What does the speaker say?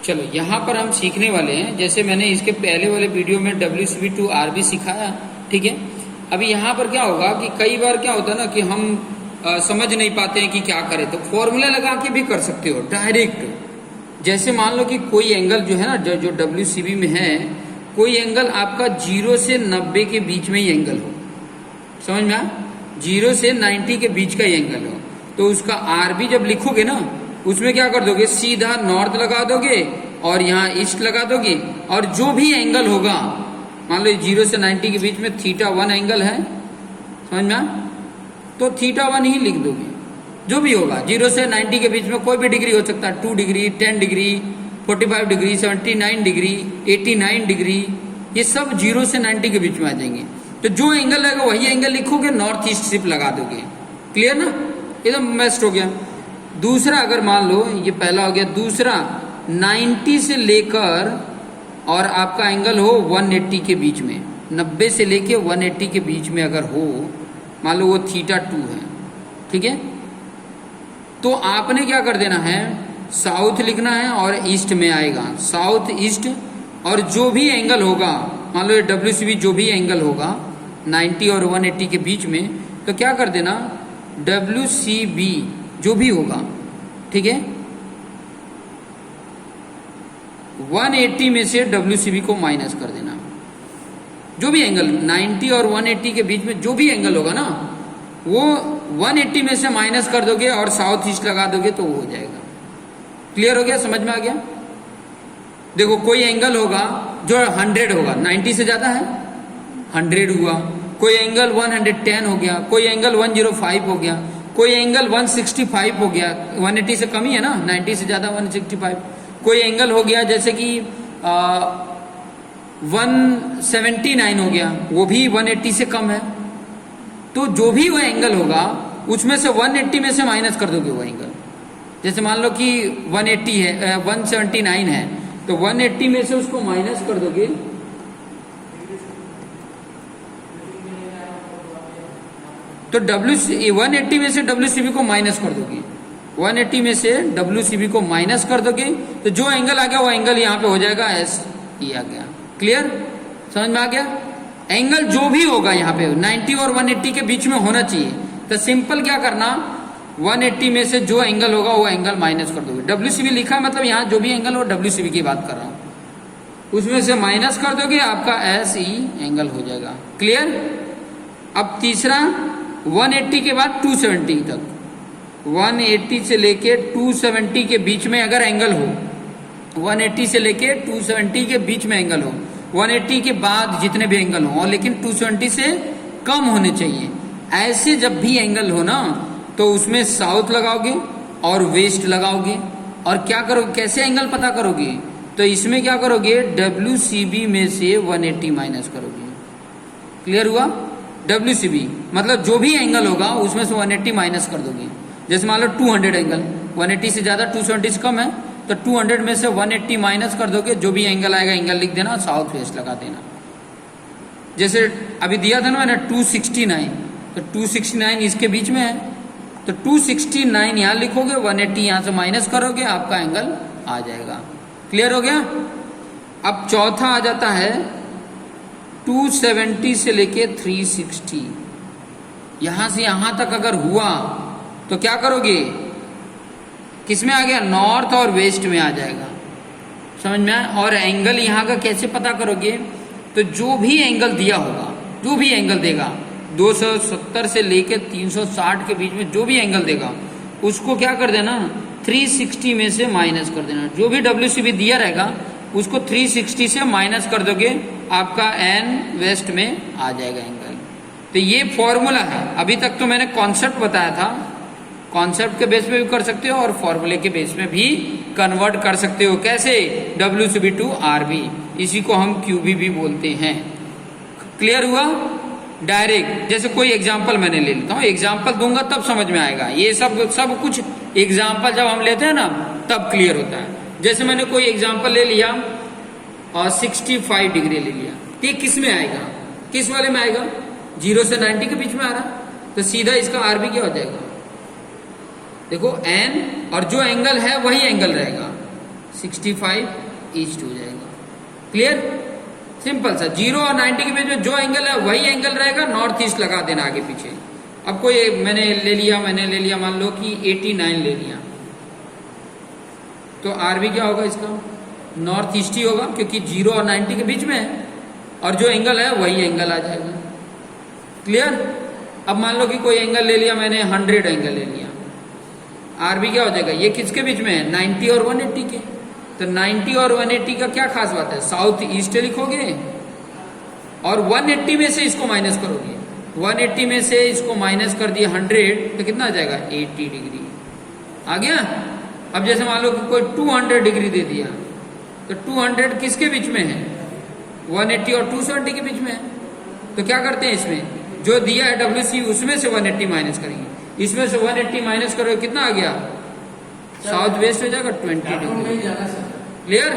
चलो यहाँ पर हम सीखने वाले हैं, जैसे मैंने इसके पहले वाले वीडियो में WCB2RB सिखाया, ठीक है। अभी यहाँ पर क्या होगा कि कई बार क्या होता है ना कि हम समझ नहीं पाते हैं कि क्या करें, तो फॉर्मूला लगा के भी कर सकते हो डायरेक्ट। जैसे मान लो कि कोई एंगल जो है ना जो WCB में है, कोई एंगल आपका 0 से 90 के बीच में ही एंगल हो, समझ में आया, 0 से 90 के बीच का ही एंगल हो, तो उसका RB जब लिखोगे ना उसमें क्या कर दोगे, सीधा नॉर्थ लगा दोगे और यहाँ ईस्ट लगा दोगे, और जो भी एंगल होगा, मान लो 0 से 90 के बीच में θ1 एंगल है, समझ में, तो θ1 ही लिख दोगे। जो भी होगा 0 से 90 के बीच में कोई भी डिग्री हो सकता है, 2 degree, 10 degree, 45 degree, 79 degree, 89 degree, ये सब 0 से 90 के बीच में आ जाएंगे। तो जो एंगल रहेगा वही एंगल लिखोगे, नॉर्थ ईस्ट सिर्फ लगा दोगे। क्लियर ना, एकदम बेस्ट हो गया। दूसरा अगर मान लो, ये पहला हो गया, दूसरा 90 से लेकर और आपका एंगल हो 180 के बीच में, 90 से लेके 180 के बीच में अगर हो, मान लो वो θ2 है, ठीक है, तो आपने क्या कर देना है, साउथ लिखना है और ईस्ट में आएगा, साउथ ईस्ट, और जो भी एंगल होगा, मान लो ये WCB जो भी एंगल होगा 90 और 180 के बीच में, तो क्या कर देना, WCB जो भी होगा, ठीक है, 180 में से WCB को माइनस कर देना। जो भी एंगल 90 और 180 के बीच में जो भी एंगल होगा ना, वो 180 में से माइनस कर दोगे और साउथ ईस्ट लगा दोगे तो वो हो जाएगा। क्लियर हो गया, समझ में आ गया। देखो कोई एंगल होगा जो 100 होगा, 90 से ज्यादा है, 100 हुआ, कोई एंगल 110 हो गया, कोई एंगल 105 हो गया, कोई एंगल 165 हो गया, 180 से कम ही है ना, 90 से ज्यादा 165, कोई एंगल हो गया जैसे कि 179 हो गया, वो भी 180 से कम है। तो जो भी वो एंगल होगा उसमें से 180 में से माइनस कर दोगे वो एंगल। जैसे मान लो कि 180 है, 179 है, तो 180 में से उसको माइनस कर दोगे, तो 180 में से WCB को माइनस कर दोगे, 180 में से WCB को माइनस कर दोगे, तो जो एंगल आ गया वो एंगल यहाँ पे हो जाएगा SE आ गया। क्लियर, समझ में आ गया। एंगल जो भी होगा यहाँ पे 90 और 180 के बीच में होना चाहिए, तो सिंपल क्या करना, 180 में से जो एंगल होगा वो एंगल माइनस कर दोगे। WCB लिखा मतलब यहाँ जो भी एंगल हो WCB की बात कर रहा हूँ, उसमें से माइनस कर दोगे, आपका SE एंगल हो जाएगा। क्लियर। अब तीसरा 180 के बाद 270 तक, 180 से लेके 270 के बीच में अगर एंगल हो, 180 से लेके 270 के बीच में एंगल हो, 180 के बाद जितने भी एंगल हो, और लेकिन 270 से कम होने चाहिए, ऐसे जब भी एंगल हो ना, तो उसमें साउथ लगाओगे और वेस्ट लगाओगे। और क्या करोगे, कैसे एंगल पता करोगे, तो इसमें क्या करोगे, WCB में से 180 माइनस करोगे। क्लियर हुआ। WCB मतलब जो भी एंगल होगा उसमें से 180 माइनस कर दोगे। जैसे मान लो 200 एंगल, 180 से ज्यादा 270 से कम है, तो 200 में से 180 माइनस कर दोगे, जो भी एंगल आएगा एंगल लिख देना, साउथ वेस्ट लगा देना। जैसे अभी दिया था ना मैंने 269, तो 269 इसके बीच में है, तो 269 यहाँ लिखोगे, 180 यहाँ से माइनस करोगे, आपका एंगल आ जाएगा। क्लियर हो गया। अब चौथा आ जाता है 270 से लेके 360, यहां से यहां तक अगर हुआ तो क्या करोगे, किसमें आ गया, नॉर्थ और वेस्ट में आ जाएगा। समझ में आया। और एंगल यहाँ का कैसे पता करोगे, तो जो भी एंगल दिया होगा, जो भी एंगल देगा 270 से लेके 360 के बीच में जो भी एंगल देगा, उसको क्या कर देना, 360 में से माइनस कर देना। जो भी WCB दिया रहेगा उसको 360 से माइनस कर दोगे, आपका N वेस्ट में आ जाएगा एंगल। तो ये फॉर्मूला है। अभी तक तो मैंने कॉन्सेप्ट बताया था, कॉन्सेप्ट के बेस पे भी कर सकते हो और फॉर्मूले के बेस में भी कन्वर्ट कर सकते हो। कैसे, WCB2RB, इसी को हम QB भी बोलते हैं। क्लियर हुआ। डायरेक्ट जैसे कोई एग्जांपल मैंने ले लेता हूँ, एग्जांपल दूंगा तब समझ में आएगा। ये सब कुछ एग्जांपल जब हम लेते हैं ना तब क्लियर होता है। जैसे मैंने कोई एग्जांपल ले लिया और 65 डिग्री ले लिया, ये किस में आएगा, किस वाले में आएगा, 0 से 90 के बीच में आ रहा, तो सीधा इसका RB क्या हो जाएगा, देखो N, और जो एंगल है वही एंगल रहेगा, 65 ईस्ट हो जाएगा। क्लियर? सिंपल सा। 0 और 90 के बीच में जो एंगल है वही एंगल रहेगा, नॉर्थ ईस्ट लगा देना आगे पीछे। अब कोई मैंने ले लिया मान लो कि 89 ले लिया, तो आर भी क्या होगा इसका? नॉर्थ ईस्ट ही होगा, क्योंकि 0 और 90 के बीच में है, और जो एंगल है वही एंगल आ जाएगा। क्लियर? अब मान लो कि कोई एंगल ले लिया मैंने, 100 एंगल ले लिया, आर भी क्या हो जाएगा? ये किसके बीच में है? 90 और 180 के। तो 90 और 180 का क्या खास बात है? साउथ ईस्ट लिखोगे और 180 में से इसको माइनस करोगे। 180 में से इसको माइनस कर दिया 100, तो कितना आ जाएगा? 80 डिग्री आ गया। अब जैसे मान लो कि कोई 200 डिग्री दे दिया, तो 200 किसके बीच में है? 180 और 270 के बीच में है। तो क्या करते हैं, इसमें जो दिया है WC उसमें से 180 माइनस करेंगे, इसमें से 180 माइनस करोगे, कितना आ गया? साउथ वेस्ट हो जाएगा 20 डिग्री। क्लियर?